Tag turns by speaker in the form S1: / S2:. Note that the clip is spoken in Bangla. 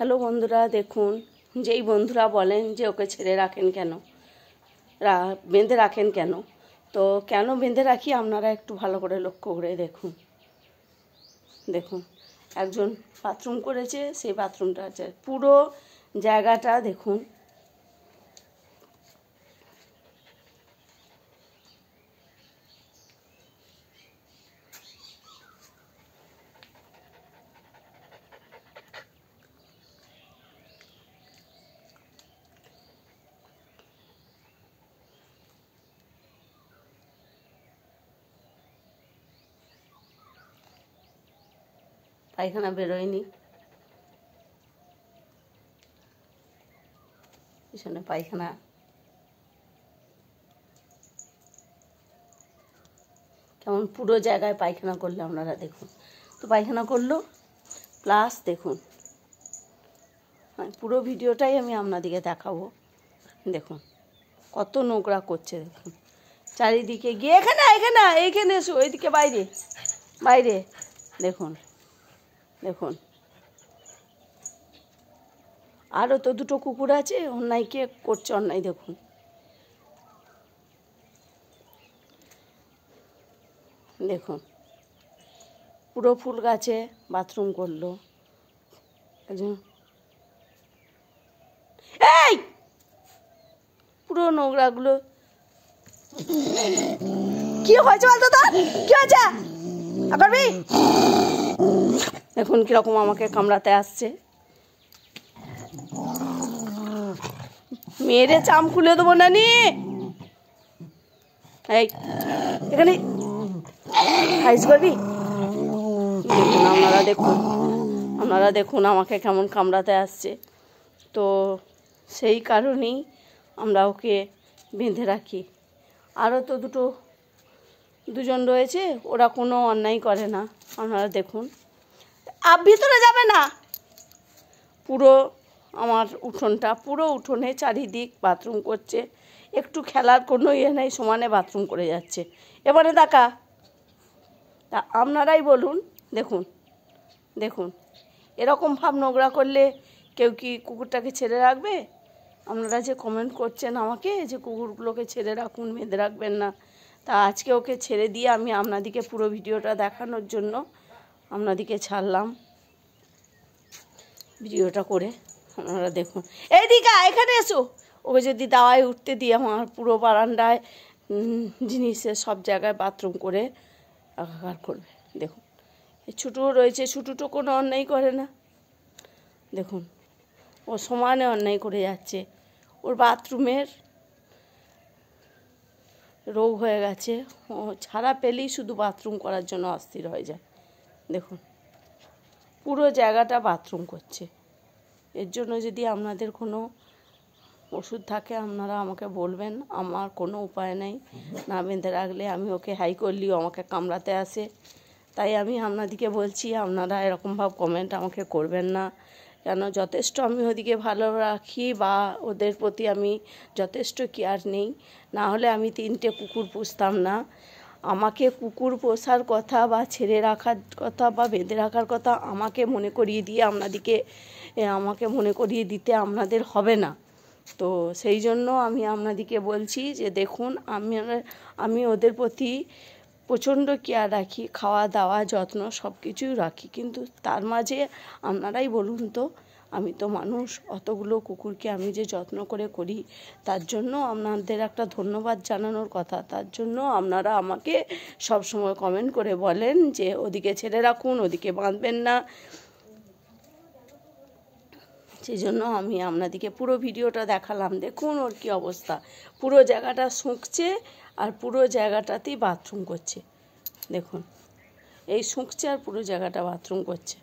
S1: হ্যালো বন্ধুরা, দেখুন যেই বন্ধুরা বলেন যে ওকে ছেড়ে রাখেন কেন, বেঁধে রাখেন কেন, তো কেন বেঁধে রাখি আপনারা একটু ভালো করে লক্ষ্য করে দেখুন। দেখুন একজন বাথরুম করেছে, সেই বাথরুমটা আছে পুরো জায়গাটা দেখুন। পায়খানা বেরোয়নি, পিছনে পায়খানা, কেমন পুরো জায়গায় পায়খানা করলে আপনারা দেখুন। তো পায়খানা করলো প্লাস দেখুন, পুরো ভিডিওটাই আমি আপনাদেরকে দেখাবো। দেখুন কত নোংরা করছে, দেখুন চারিদিকে গিয়ে এইখানে এসো, এইদিকে বাইরে বাইরে দেখুন দেখুন। আরও তো দুটো কুকুর আছে, অন্যায় কে করছে অন্যায় দেখুন। দেখুন পুরো ফুল গাছে বাথরুম করলো। এই পুরো নোংরাগুলো কি হয়েছে বলতো, তোর কি হয়েছে করবি? দেখুন কিরকম আমাকে কামড়াতে আসছে, মেরে চাম খুলে দেবো না নি। এই এখানে হাইস করবি? দেখুন আপনারা দেখুন আমাকে কেমন কামড়াতে আসছে। তো সেই কারণেই আমরা ওকে বেঁধে রাখি। আরও তো দুজন রয়েছে, ওরা কোনো অন্যায় করে না। আপনারা দেখুন, ভিতরে যাবে না। পুরো আমার উঠোনটা, পুরো উঠোনে চারিদিক বাথরুম করছে, একটু খেলার কোনো ইয়ে নেই, সমানে বাথরুম করে যাচ্ছে। এবারে তা আপনারাই বলুন। দেখুন এরকম ভাব নোংরা করলে কেউ কি কুকুরটাকে ছেড়ে রাখবে? আপনারা যে কমেন্ট করছেন আমাকে যে কুকুরগুলোকে ছেড়ে রাখুন, বেঁধে রাখবেন না, তা আজকে ওকে ছেড়ে দিয়ে আমি আপনাদেরকে পুরো ভিডিওটা দেখানোর জন্য আপনাদেরকে ছাড়লাম ভিডিওটা করে। আপনারা দেখুন, এইদিকে এখানে এসো। ওকে যদি দাওয়ায় উঠতে দিয়ে আমার পুরো বারান্দায় জিনিসের সব জায়গায় বাথরুম করে একাকার করবে। দেখুন এই ছুটুও রয়েছে, ছুটুটো কোনো অন্যায় করে না। দেখুন ও সমানে অন্যায় করে যাচ্ছে, ওর বাথরুমের রোগ হয়ে গেছে, ও ছাড়া পেলেই শুধু বাথরুম করার জন্য অস্থির হয়ে যায়। দেখুন পুরো জায়গাটা বাথরুম করছে। এর জন্য যদি আপনাদের কোনো ওষুধ থাকে আপনারা আমাকে বলবেন, আমার কোনো উপায় নেই। না বেঁধে রাখলে আমি ওকে হাই করলেও আমাকে কামড়াতে আসে। তাই আমি আপনাদেরকে বলছি, আপনারা এরকমভাবে কমেন্ট আমাকে করবেন না, কেন যথেষ্ট আমি ওদিকে ভালো রাখি বা ওদের প্রতি আমি যথেষ্ট কেয়ার নেই। না হলে আমি 3টে কুকুর পুষতাম না। আমাকে কুকুর পোষার কথা বা ছেড়ে রাখার কথা বা বেঁধে রাখার কথা আমাকে মনে করিয়ে দিতে আপনাদের হবে না। তো সেই জন্য আমি আপনাদেরকে বলছি যে দেখুন, আমি ওদের প্রতি প্রচণ্ড কেয়ার রাখি, খাওয়া দাওয়া যত্ন সব কিছুই রাখি, কিন্তু তার মাঝে আপনারাই বলুন তো, আমি তো মানুষ, অতগুলো কুকুরকে আমি যে যত্ন করি, তার জন্য আপনাদের একটা ধন্যবাদ জানানোর কথা। তার জন্য আপনারা আমাকে সব সময় কমেন্ট করে বলেন যে ওদিকে ছেড়ে রাখুন, ওদিকে বাঁধবেন না। সেই জন্য আমি আপনাদেরকে পুরো ভিডিওটা দেখালাম। দেখুন ওর কী অবস্থা, পুরো জায়গাটা শুঁকছে আর পুরো জায়গাটাতেই বাথরুম করছে। দেখুন এই শুঁকছে আর পুরো জায়গাটা বাথরুম করছে।